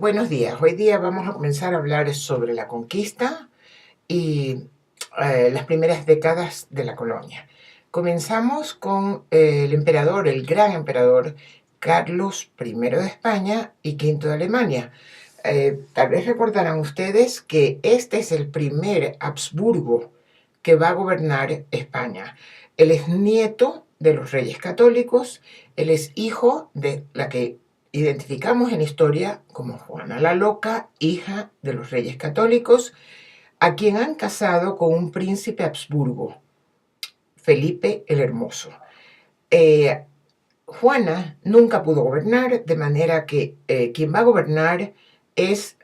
Buenos días. Hoy día vamos a comenzar a hablar sobre la conquista y las primeras décadas de la colonia. Comenzamos con el emperador, el gran emperador Carlos I de España y V de Alemania. Tal vez recordarán ustedes que este es el primer Habsburgo que va a gobernar España. Él es nieto de los reyes católicos, él es hijo de la que identificamos en la historia como Juana la Loca, hija de los reyes católicos, a quien han casado con un príncipe Habsburgo, Felipe el Hermoso. Juana nunca pudo gobernar, de manera que quien va a gobernar es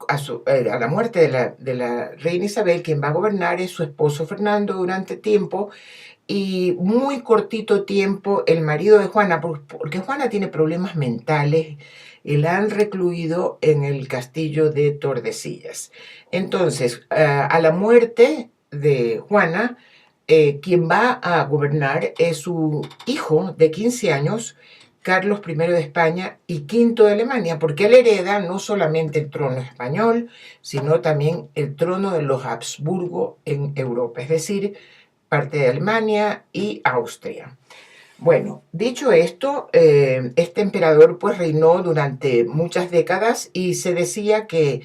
a la muerte de la reina Isabel, quien va a gobernar es su esposo Fernando durante tiempo, y muy cortito tiempo el marido de Juana, porque Juana tiene problemas mentales y la han recluido en el castillo de Tordesillas. Entonces, a la muerte de Juana, quien va a gobernar es su hijo de 15 años, Carlos I de España y V de Alemania, porque él hereda no solamente el trono español, sino también el trono de los Habsburgo en Europa, es decir, parte de Alemania y Austria. Bueno, dicho esto, este emperador pues reinó durante muchas décadas y se decía que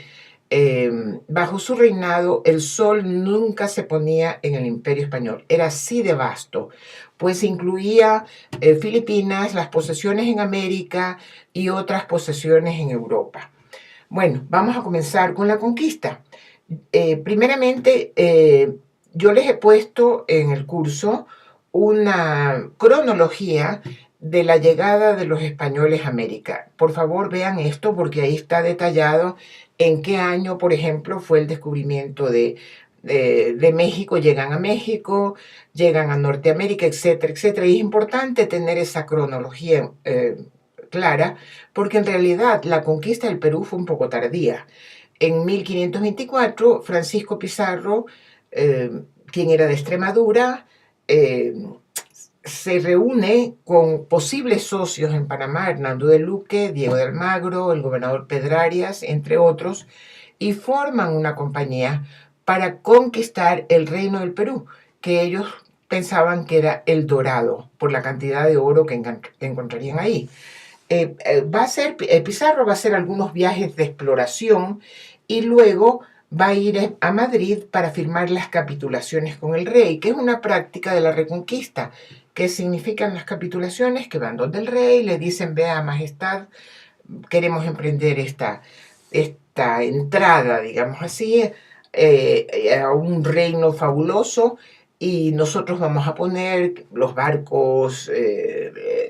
bajo su reinado el sol nunca se ponía en el Imperio Español. Era así de vasto, pues incluía Filipinas, las posesiones en América y otras posesiones en Europa. Bueno, vamos a comenzar con la conquista. Primeramente, yo les he puesto en el curso una cronología de la llegada de los españoles a América. Por favor, vean esto porque ahí está detallado en qué año, por ejemplo, fue el descubrimiento de México, llegan a México, llegan a Norteamérica, etcétera, etcétera. Y es importante tener esa cronología clara porque en realidad la conquista del Perú fue un poco tardía. En 1524, Francisco Pizarro, quien era de Extremadura, se reúne con posibles socios en Panamá, Hernando de Luque, Diego de Almagro, el gobernador Pedrarias, entre otros, y forman una compañía para conquistar el reino del Perú, que ellos pensaban que era el Dorado, por la cantidad de oro que encontrarían ahí. Pizarro va a hacer algunos viajes de exploración y luego va a ir a Madrid para firmar las capitulaciones con el rey, que es una práctica de la Reconquista. ¿Qué significan las capitulaciones? Que van donde el rey, le dicen, vea, majestad, queremos emprender esta entrada, digamos así, a un reino fabuloso, y nosotros vamos a poner los barcos,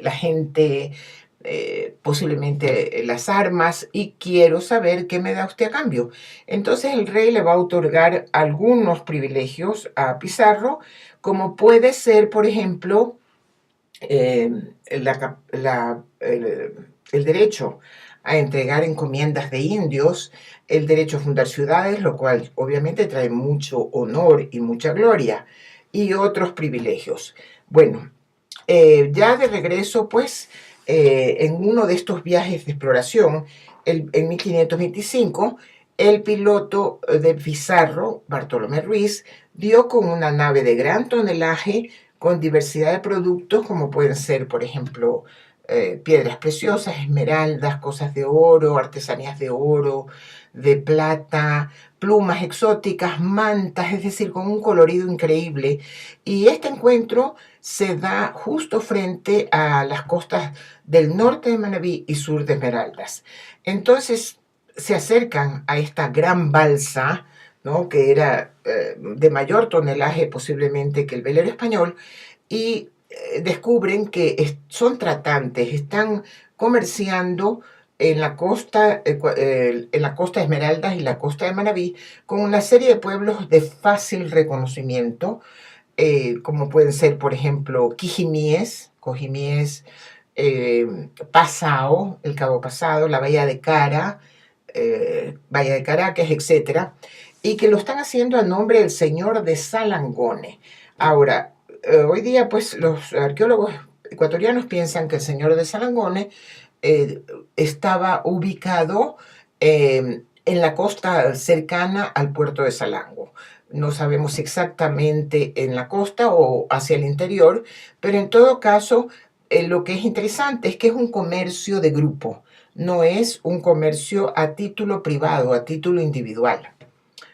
la gente, posiblemente las armas, y quiero saber qué me da usted a cambio. Entonces el rey le va a otorgar algunos privilegios a Pizarro, como puede ser, por ejemplo, el derecho a entregar encomiendas de indios, el derecho a fundar ciudades, lo cual obviamente trae mucho honor y mucha gloria, y otros privilegios. Bueno, ya de regreso, pues, en uno de estos viajes de exploración, en 1525, el piloto de Pizarro, Bartolomé Ruiz, dio con una nave de gran tonelaje con diversidad de productos, como pueden ser, por ejemplo, piedras preciosas, esmeraldas, cosas de oro, artesanías de plata, plumas exóticas, mantas, es decir, con un colorido increíble. Y este encuentro se da justo frente a las costas del norte de Manabí y sur de Esmeraldas. Entonces se acercan a esta gran balsa, ¿no?, que era de mayor tonelaje posiblemente que el velero español, y descubren que son tratantes, están comerciando en la costa de Esmeraldas y la costa de Manabí con una serie de pueblos de fácil reconocimiento, como pueden ser, por ejemplo, Quijimíes, Cojimíes, Pasao, el Cabo Pasado, la Bahía de Caracas, etcétera, y que lo están haciendo a nombre del señor de Salangone. Ahora, hoy día, pues, los arqueólogos ecuatorianos piensan que el señor de Salangone estaba ubicado en la costa cercana al puerto de Salango. No sabemos exactamente en la costa o hacia el interior, pero en todo caso, lo que es interesante es que es un comercio de grupo, no es un comercio a título privado, a título individual.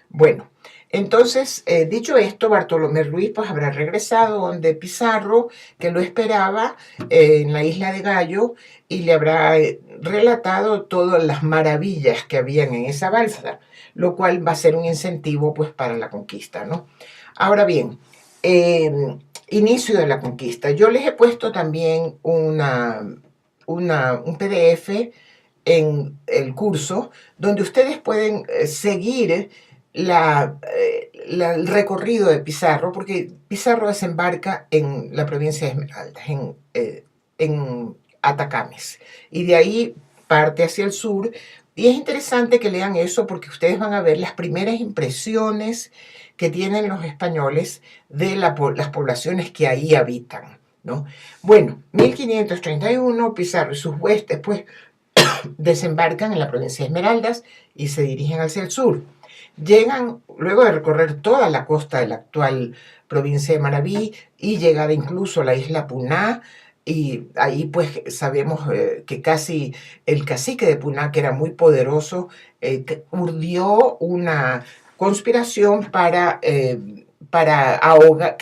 Bueno, entonces, dicho esto, Bartolomé Ruiz pues habrá regresado donde Pizarro, que lo esperaba en la isla de Gallo, y le habrá relatado todas las maravillas que habían en esa balsa, lo cual va a ser un incentivo pues para la conquista, ¿no? Ahora bien, eh, inicio de la conquista. Yo les he puesto también un PDF en el curso donde ustedes pueden seguir el recorrido de Pizarro, porque Pizarro desembarca en la provincia de Esmeraldas, en Atacames, y de ahí parte hacia el sur. Y es interesante que lean eso porque ustedes van a ver las primeras impresiones que tienen los españoles de las poblaciones que ahí habitan, ¿no? Bueno, 1531, Pizarro y sus huestes pues desembarcan en la provincia de Esmeraldas y se dirigen hacia el sur. Llegan, luego de recorrer toda la costa de la actual provincia de Manabí y llegar incluso a la isla Puná, y ahí pues sabemos que casi el cacique de Puná, que era muy poderoso, urdió una conspiración para que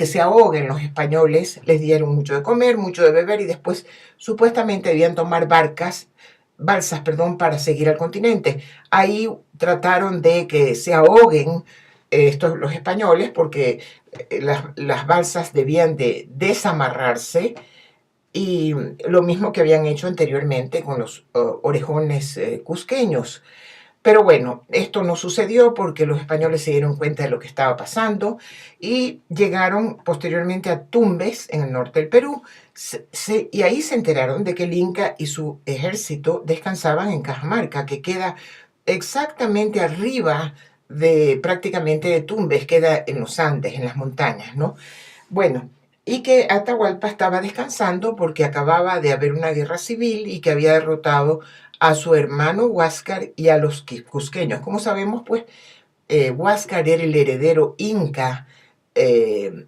se ahoguen los españoles. Les dieron mucho de comer, mucho de beber, y después supuestamente debían tomar balsas, para seguir al continente. Ahí trataron de que se ahoguen los españoles porque las balsas debían de desamarrarse, y lo mismo que habían hecho anteriormente con los orejones cusqueños. Pero bueno, esto no sucedió porque los españoles se dieron cuenta de lo que estaba pasando y llegaron posteriormente a Tumbes, en el norte del Perú, y ahí se enteraron de que el Inca y su ejército descansaban en Cajamarca, que queda exactamente arriba prácticamente de Tumbes, queda en los Andes, en las montañas, ¿no? Bueno, y que Atahualpa estaba descansando porque acababa de haber una guerra civil y que había derrotado a su hermano Huáscar y a los cusqueños. Como sabemos, pues Huáscar era el heredero inca, eh,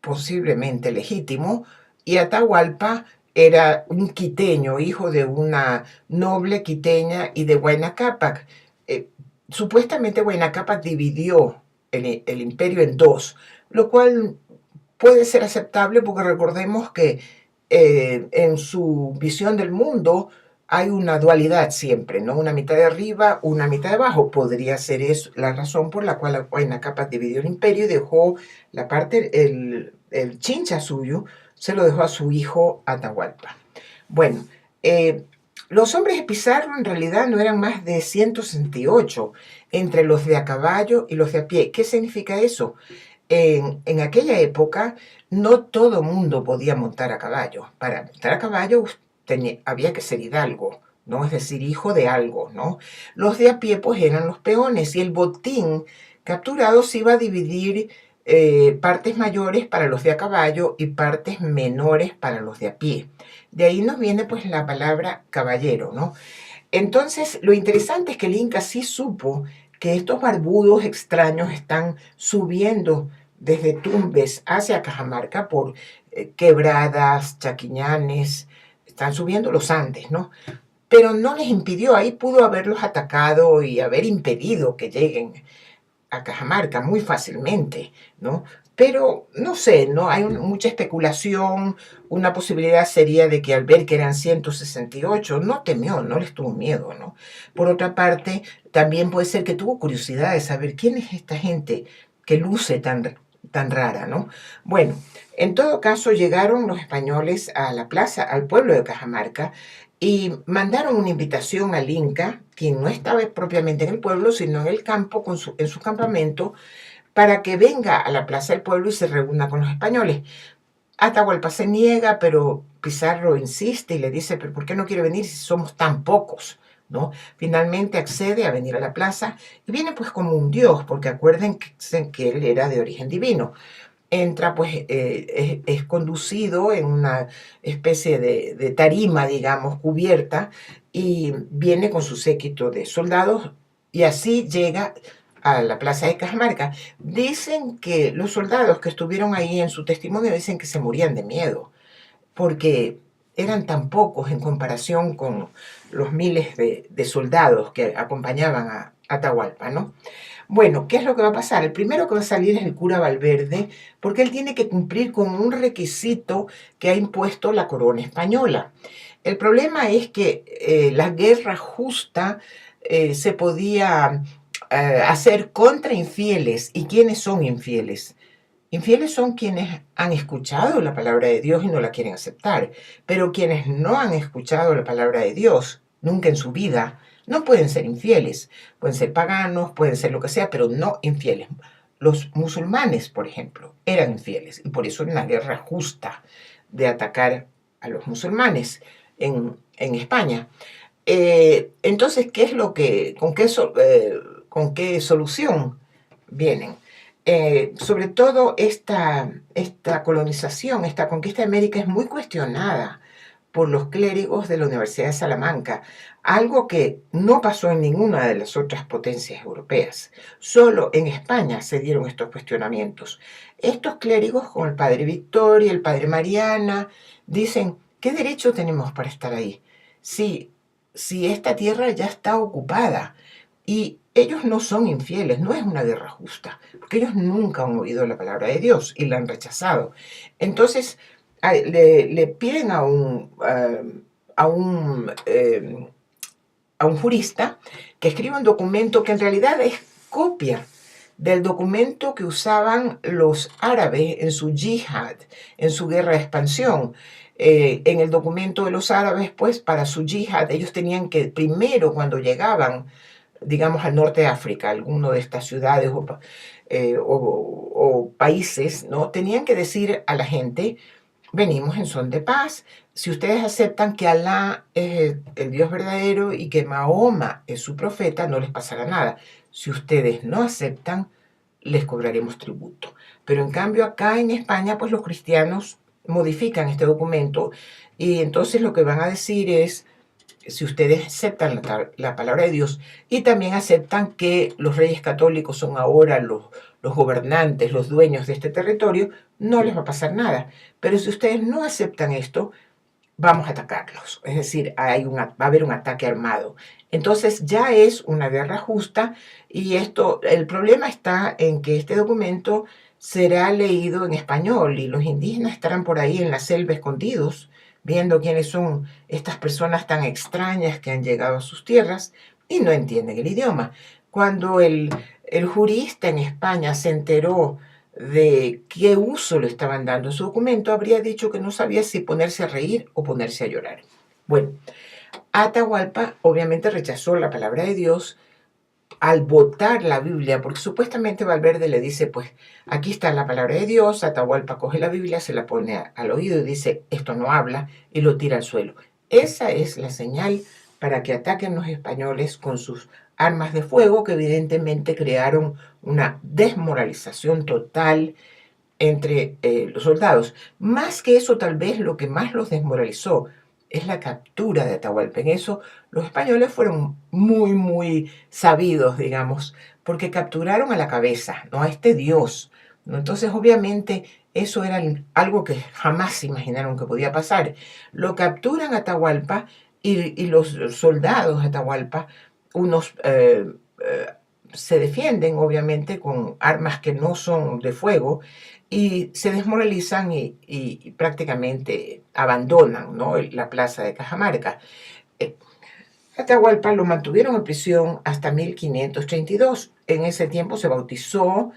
posiblemente legítimo, y Atahualpa era un quiteño, hijo de una noble quiteña y de Huayna Cápac. Supuestamente Huayna Cápac dividió el imperio en dos, lo cual puede ser aceptable porque recordemos que en su visión del mundo hay una dualidad siempre, ¿no? Una mitad de arriba, una mitad de abajo. Podría ser eso la razón por la cual Huayna Cápac dividió el imperio y dejó el chincha suyo, se lo dejó a su hijo Atahualpa. Bueno, los hombres de Pizarro en realidad no eran más de 168 entre los de a caballo y los de a pie. ¿Qué significa eso? En aquella época no todo mundo podía montar a caballo. Para montar a caballo había que ser hidalgo, ¿no? Es decir, hijo de algo, ¿no? Los de a pie pues eran los peones, y el botín capturado se iba a dividir partes mayores para los de a caballo y partes menores para los de a pie. De ahí nos viene pues la palabra caballero, ¿no? Entonces, lo interesante es que el Inca sí supo que estos barbudos extraños están subiendo desde Tumbes hacia Cajamarca por quebradas, chaquiñanes, están subiendo los Andes, ¿no? Pero no les impidió, ahí pudo haberlos atacado y haber impedido que lleguen a Cajamarca muy fácilmente, ¿no? Pero no sé, no hay mucha especulación. Una posibilidad sería de que al ver que eran 168, no temió, no les tuvo miedo, ¿no? Por otra parte, también puede ser que tuvo curiosidad de saber quién es esta gente que luce tan rara, ¿no? Bueno, en todo caso llegaron los españoles a la plaza, al pueblo de Cajamarca, y mandaron una invitación al Inca, quien no estaba propiamente en el pueblo, sino en el campo, en su campamento, para que venga a la plaza del pueblo y se reúna con los españoles. Atahualpa se niega, pero Pizarro insiste y le dice, pero ¿por qué no quiere venir si somos tan pocos? ¿No? Finalmente accede a venir a la plaza y viene pues como un dios, porque acuérdense que él era de origen divino. entra, pues es conducido en una especie de tarima, digamos, cubierta, y viene con su séquito de soldados y así llega a la plaza de Cajamarca. Dicen que los soldados que estuvieron ahí en su testimonio dicen que se morían de miedo, porque eran tan pocos en comparación con los miles de soldados que acompañaban a Atahualpa, ¿no? Bueno, ¿qué es lo que va a pasar? El primero que va a salir es el cura Valverde, porque él tiene que cumplir con un requisito que ha impuesto la corona española. El problema es que la guerra justa se podía hacer contra infieles. ¿Y quiénes son infieles? Infieles son quienes han escuchado la palabra de Dios y no la quieren aceptar, pero quienes no han escuchado la palabra de Dios nunca en su vida no pueden ser infieles. Pueden ser paganos, pueden ser lo que sea, pero no infieles. Los musulmanes, por ejemplo, eran infieles y por eso era una guerra justa de atacar a los musulmanes en España. Entonces, ¿qué es lo que, con qué solución vienen? Sobre todo esta colonización, esta conquista de América es muy cuestionada por los clérigos de la Universidad de Salamanca, algo que no pasó en ninguna de las otras potencias europeas. Solo en España se dieron estos cuestionamientos. Estos clérigos, como el padre Víctor y el padre Mariana, dicen, ¿qué derecho tenemos para estar ahí? Si esta tierra ya está ocupada y ellos no son infieles, no es una guerra justa, porque ellos nunca han oído la palabra de Dios y la han rechazado. Entonces, le piden a un jurista que escriba un documento que en realidad es copia del documento que usaban los árabes en su yihad, en su guerra de expansión. En el documento de los árabes, pues, para su yihad, ellos tenían que primero, cuando llegaban, digamos, al norte de África, alguno de estas ciudades o países, ¿no? Tenían que decir a la gente, venimos en son de paz. Si ustedes aceptan que Alá es el Dios verdadero y que Mahoma es su profeta, no les pasará nada. Si ustedes no aceptan, les cobraremos tributo. Pero en cambio acá en España, pues los cristianos modifican este documento y entonces lo que van a decir es, si ustedes aceptan la palabra de Dios y también aceptan que los reyes católicos son ahora los gobernantes, los dueños de este territorio, no les va a pasar nada. Pero si ustedes no aceptan esto, vamos a atacarlos. Es decir, va a haber un ataque armado. Entonces ya es una guerra justa y el problema está en que este documento será leído en español y los indígenas estarán por ahí en la selva escondidos, viendo quiénes son estas personas tan extrañas que han llegado a sus tierras y no entienden el idioma. Cuando el jurista en España se enteró de qué uso le estaban dando a su documento, habría dicho que no sabía si ponerse a reír o ponerse a llorar. Bueno, Atahualpa obviamente rechazó la palabra de Dios al votar la Biblia, porque supuestamente Valverde le dice, pues aquí está la palabra de Dios. Atahualpa coge la Biblia, se la pone al oído y dice, esto no habla, y lo tira al suelo. Esa es la señal para que ataquen los españoles con sus armas de fuego, que evidentemente crearon una desmoralización total entre los soldados. Más que eso, tal vez lo que más los desmoralizó es la captura de Atahualpa. En eso los españoles fueron muy, muy sabidos, digamos, porque capturaron a la cabeza, ¿no? A este dios, ¿no? Entonces, obviamente, eso era algo que jamás se imaginaron que podía pasar. Lo capturan a Atahualpa y los soldados de Atahualpa, unos se defienden, obviamente, con armas que no son de fuego y se desmoralizan y prácticamente abandonan, ¿no? La plaza de Cajamarca. Eh, Atahualpa lo mantuvieron en prisión hasta 1532. En ese tiempo se bautizó,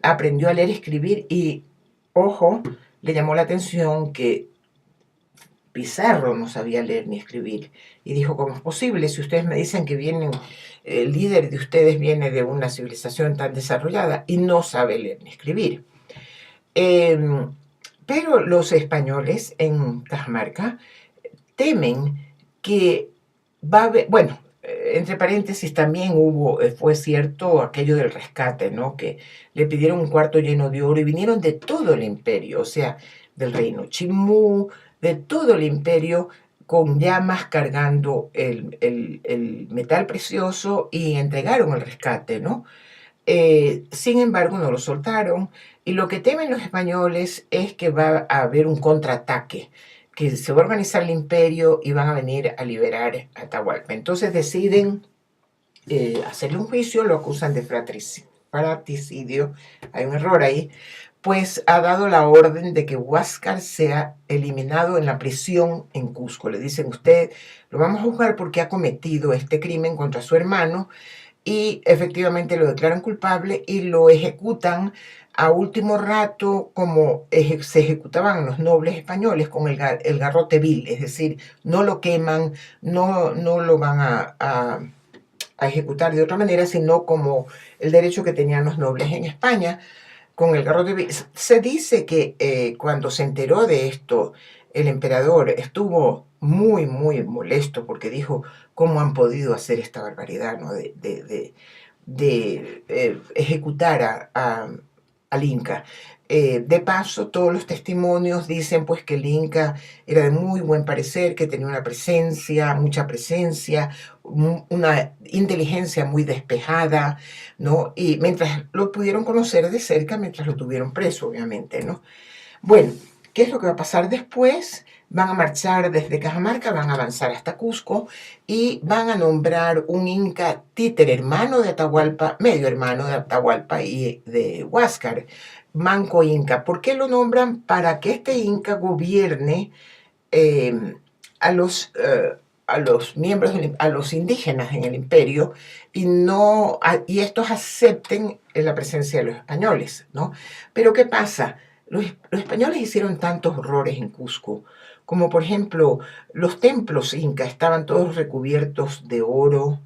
aprendió a leer y escribir y, ojo, le llamó la atención que Pizarro no sabía leer ni escribir. Y dijo, ¿cómo es posible? Si ustedes me dicen que el líder de ustedes viene de una civilización tan desarrollada y no sabe leer ni escribir. Pero los españoles en Cajamarca temen que va a haber, bueno, entre paréntesis, también fue cierto aquello del rescate, ¿no? Que le pidieron un cuarto lleno de oro y vinieron de todo el imperio, o sea, del reino Chimú, de todo el imperio, con llamas cargando el metal precioso y entregaron el rescate, ¿no? Sin embargo, no lo soltaron y lo que temen los españoles es que va a haber un contraataque, que se va a organizar el imperio y van a venir a liberar a Atahualpa. Entonces deciden hacerle un juicio, lo acusan de fratricidio, hay un error ahí, pues ha dado la orden de que Huáscar sea eliminado en la prisión en Cusco. Le dicen, usted lo vamos a juzgar porque ha cometido este crimen contra su hermano, y efectivamente lo declaran culpable y lo ejecutan a último rato como se ejecutaban los nobles españoles con el garrote vil, es decir, no lo queman, no lo van a ejecutar de otra manera, sino como el derecho que tenían los nobles en España con el garrote vil. Se dice que cuando se enteró de esto, el emperador estuvo muy, muy molesto porque dijo, ¿cómo han podido hacer esta barbaridad, ¿no? de ejecutar al Inca? De paso, todos los testimonios dicen pues que el Inca era de muy buen parecer, que tenía una presencia, mucha presencia, una inteligencia muy despejada, ¿no? Y mientras lo pudieron conocer de cerca, mientras lo tuvieron preso, obviamente, ¿no? Bueno, ¿qué es lo que va a pasar después? Van a marchar desde Cajamarca, van a avanzar hasta Cusco y van a nombrar un Inca títere, hermano de Atahualpa, medio hermano de Atahualpa y de Huáscar, Manco Inca. ¿Por qué lo nombran? Para que este Inca gobierne eh, a los miembros, a los indígenas en el imperio y, y estos acepten la presencia de los españoles, ¿no? Pero ¿qué pasa? Los españoles hicieron tantos horrores en Cusco, como por ejemplo los templos incas estaban todos recubiertos de oro,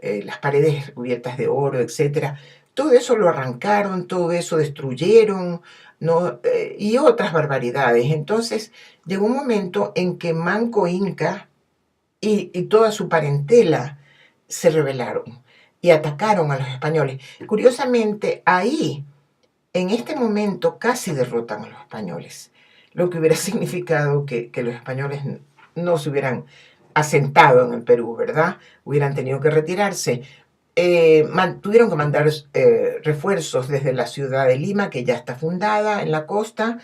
las paredes recubiertas de oro, etcétera. Todo eso lo arrancaron, todo eso destruyeron, ¿no? Y otras barbaridades. Entonces llegó un momento en que Manco Inca y toda su parentela se rebelaron y atacaron a los españoles. Curiosamente, ahí, en este momento, casi derrotan a los españoles, lo que hubiera significado que los españoles no se hubieran asentado en el Perú, ¿verdad? Hubieran tenido que retirarse. Tuvieron que mandar refuerzos desde la ciudad de Lima, que ya está fundada en la costa,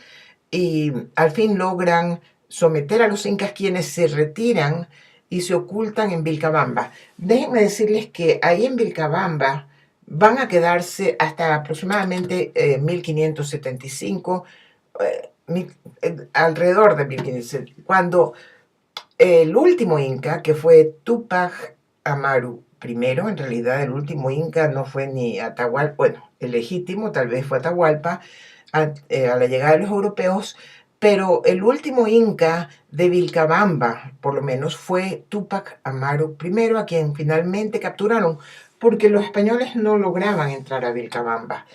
y al fin logran someter a los incas, quienes se retiran y se ocultan en Vilcabamba. Déjenme decirles que ahí en Vilcabamba van a quedarse hasta aproximadamente 1575, alrededor de 1500, cuando el último inca, que fue Tupac Amaru I, en realidad el último inca no fue ni Atahualpa, bueno, el legítimo tal vez fue Atahualpa, a la llegada de los europeos, pero el último inca de Vilcabamba, por lo menos, fue Tupac Amaru I, a quien finalmente capturaron, porque los españoles no lograban entrar a Vilcabamba,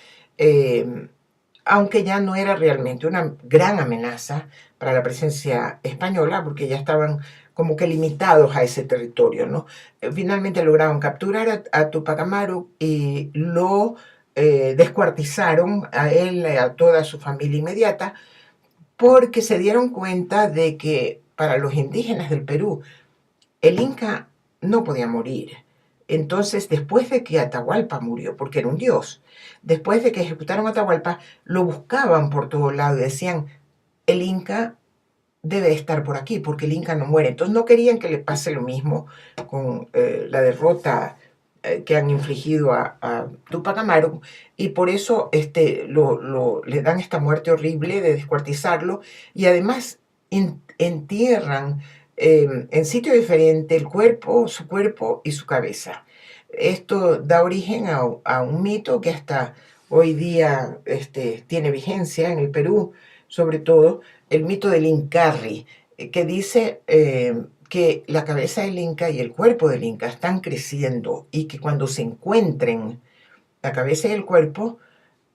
aunque ya no era realmente una gran amenaza para la presencia española, porque ya estaban como que limitados a ese territorio, ¿no? Finalmente lograron capturar a Tupac Amaru y lo descuartizaron a él y a toda su familia inmediata, porque se dieron cuenta de que para los indígenas del Perú el Inca no podía morir. Entonces, después de que Atahualpa murió, porque era un dios, después de que ejecutaron a Atahualpa, lo buscaban por todos lados y decían, el Inca debe estar por aquí, porque el Inca no muere. Entonces no querían que le pase lo mismo con la derrota que han infligido a Tupac Amaru, y por eso le dan esta muerte horrible de descuartizarlo, y además entierran en sitio diferente su cuerpo y su cabeza. Esto da origen a un mito que hasta hoy día tiene vigencia en el Perú, sobre todo el mito del Incarri, que dice que la cabeza del Inca y el cuerpo del Inca están creciendo y que cuando se encuentren la cabeza y el cuerpo,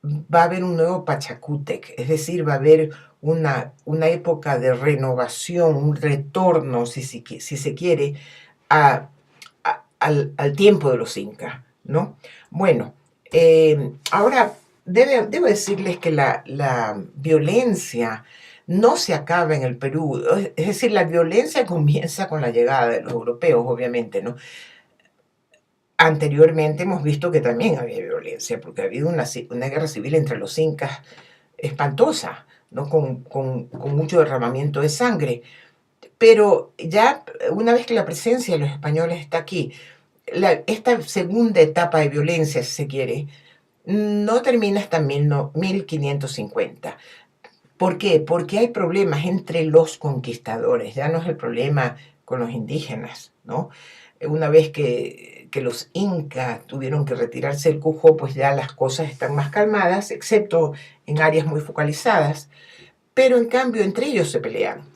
va a haber un nuevo Pachacútec, es decir, va a haber una época de renovación, un retorno, si se quiere, a, al tiempo de los incas, ¿no? Bueno, ahora debo decirles que la violencia no se acaba en el Perú, es decir, la violencia comienza con la llegada de los europeos, obviamente, ¿no? Anteriormente hemos visto que también había violencia, porque ha habido una guerra civil entre los incas espantosa, ¿no? Con mucho derramamiento de sangre. Pero ya una vez que la presencia de los españoles está aquí, esta segunda etapa de violencia, si se quiere, no termina hasta 1550. ¿Por qué? Porque hay problemas entre los conquistadores, ya no es el problema con los indígenas, ¿no? Una vez que los incas tuvieron que retirarse del Cusco, pues ya las cosas están más calmadas, excepto en áreas muy focalizadas, pero en cambio entre ellos se pelean.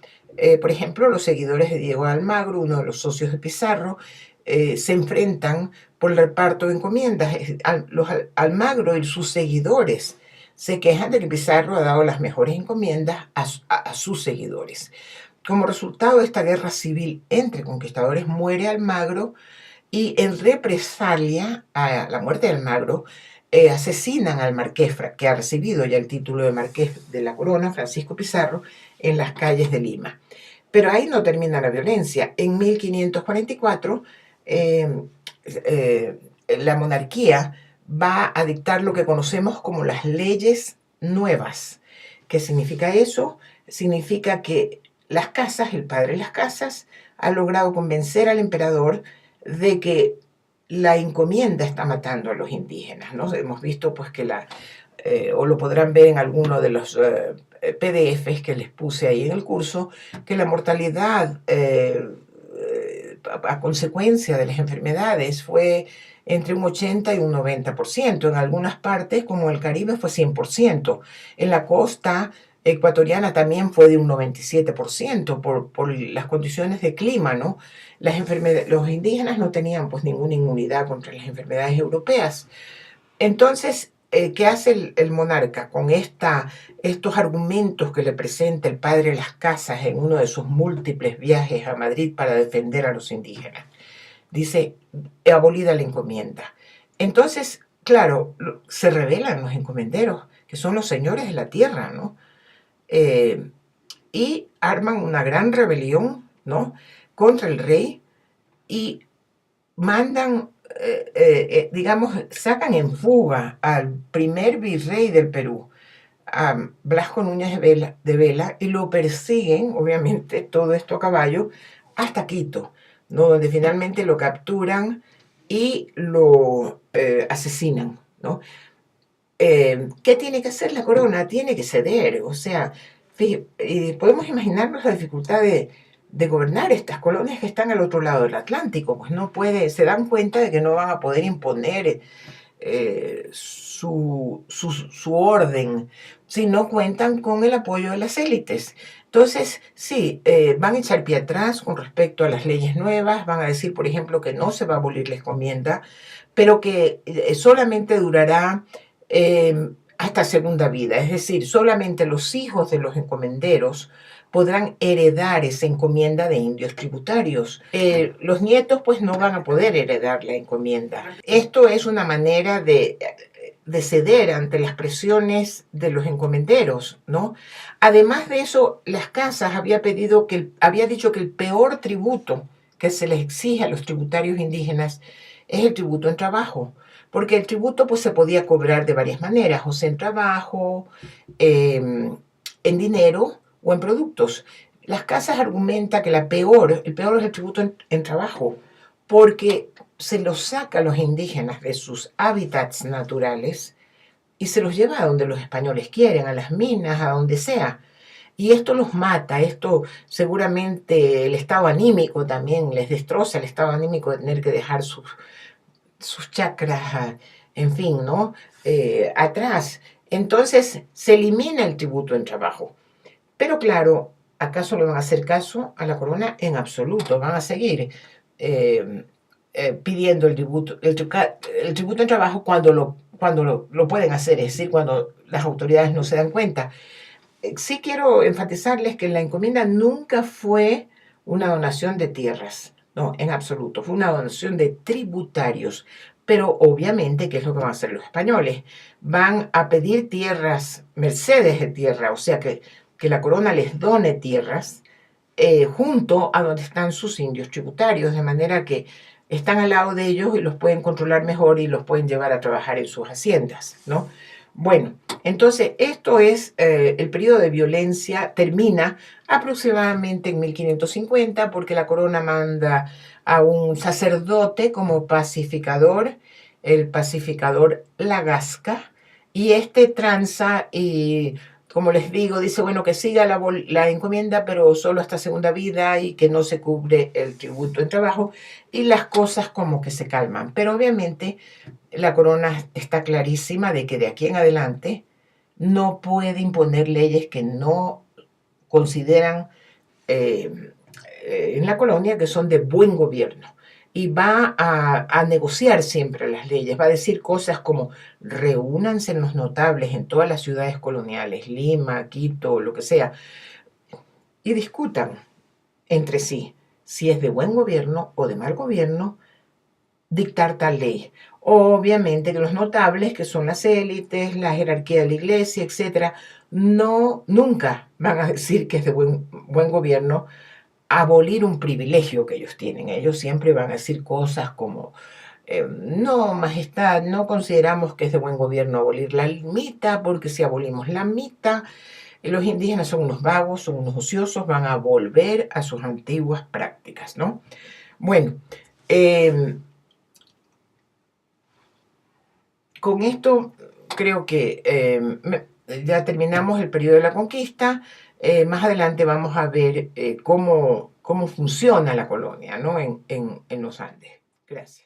Por ejemplo, los seguidores de Diego de Almagro, uno de los socios de Pizarro, se enfrentan por el reparto de encomiendas. Los Almagro y sus seguidores se quejan de que Pizarro ha dado las mejores encomiendas a sus seguidores. Como resultado de esta guerra civil entre conquistadores, muere Almagro y en represalia a la muerte de Almagro, asesinan al marqués, que ha recibido ya el título de marqués de la corona, Francisco Pizarro, en las calles de Lima. Pero ahí no termina la violencia. En 1544, la monarquía va a dictar lo que conocemos como las leyes nuevas. ¿Qué significa eso? Significa que las casas, el padre de las casas, ha logrado convencer al emperador de que la encomienda está matando a los indígenas, ¿no? Hemos visto pues que o lo podrán ver en alguno de los PDFs que les puse ahí en el curso, que la mortalidad a consecuencia de las enfermedades fue entre un 80 y un 90%. En algunas partes, como el Caribe, fue 100%. En la costa ecuatoriana también fue de un 97% por las condiciones de clima, ¿no? Los indígenas no tenían pues ninguna inmunidad contra las enfermedades europeas. Entonces, ¿qué hace el monarca con estos argumentos que le presenta el padre de las casas en uno de sus múltiples viajes a Madrid para defender a los indígenas? Dice, abolida la encomienda. Entonces, claro, se rebelan los encomenderos, que son los señores de la tierra, ¿no? Y arman una gran rebelión, ¿no? Contra el rey y mandan, digamos, sacan en fuga al primer virrey del Perú, a Blasco Núñez de Vela, y lo persiguen, obviamente, todo esto a caballo, hasta Quito, ¿no? Donde finalmente lo capturan y lo asesinan, ¿no? ¿Qué tiene que hacer la corona? Tiene que ceder, o sea, podemos imaginarnos la dificultad de gobernar estas colonias que están al otro lado del Atlántico, pues no puede, se dan cuenta de que no van a poder imponer su orden si no cuentan con el apoyo de las élites. Entonces, sí, van a echar pie atrás con respecto a las leyes nuevas, van a decir, por ejemplo, que no se va a abolir la encomienda, pero que solamente durará hasta segunda vida, es decir, solamente los hijos de los encomenderos podrán heredar esa encomienda de indios tributarios. Los nietos pues no van a poder heredar la encomienda. Esto es una manera de ceder ante las presiones de los encomenderos, ¿no? Además de eso, las casas había dicho que el peor tributo que se les exige a los tributarios indígenas es el tributo en trabajo, porque el tributo pues se podía cobrar de varias maneras, o sea, en trabajo, en dinero o en productos. Las casas argumentan que el peor es el tributo en trabajo, porque se los saca a los indígenas de sus hábitats naturales y se los lleva a donde los españoles quieren, a las minas, a donde sea. Y esto los mata, esto seguramente el estado anímico también les destroza el estado anímico de tener que dejar sus chakras, en fin, ¿no? Atrás. Entonces se elimina el tributo en trabajo. Pero claro, ¿acaso le van a hacer caso a la corona? En absoluto, van a seguir pidiendo el tributo en trabajo cuando lo pueden hacer, es decir, cuando las autoridades no se dan cuenta. Sí quiero enfatizarles que la encomienda nunca fue una donación de tierras, no, en absoluto. Fue una donación de tributarios. Pero obviamente, ¿qué es lo que van a hacer los españoles? Van a pedir tierras, mercedes de tierra, o sea que la corona les done tierras junto a donde están sus indios tributarios, de manera que están al lado de ellos y los pueden controlar mejor y los pueden llevar a trabajar en sus haciendas, ¿no? Bueno, entonces esto es el periodo de violencia, termina aproximadamente en 1550 porque la corona manda a un sacerdote como pacificador, el pacificador Lagasca, y este tranza y como les digo, dice, bueno, que siga la encomienda, pero solo hasta segunda vida y que no se cubre el tributo en trabajo y las cosas como que se calman. Pero obviamente la corona está clarísima de que de aquí en adelante no puede imponer leyes que no consideran en la colonia que son de buen gobierno. Y va a negociar siempre las leyes, va a decir cosas como reúnanse los notables en todas las ciudades coloniales, Lima, Quito, lo que sea, y discutan entre sí si es de buen gobierno o de mal gobierno dictar tal ley. Obviamente que los notables, que son las élites, la jerarquía de la iglesia, etcétera, no, nunca van a decir que es de buen gobierno abolir un privilegio que ellos tienen. Ellos siempre van a decir cosas como, no, majestad, no consideramos que es de buen gobierno abolir la mita, porque si abolimos la mita, los indígenas son unos vagos, son unos ociosos, van a volver a sus antiguas prácticas, ¿no? Bueno, eh, con esto creo que ya terminamos el periodo de la conquista. Más adelante vamos a ver cómo funciona la colonia, ¿no? en los Andes. Gracias.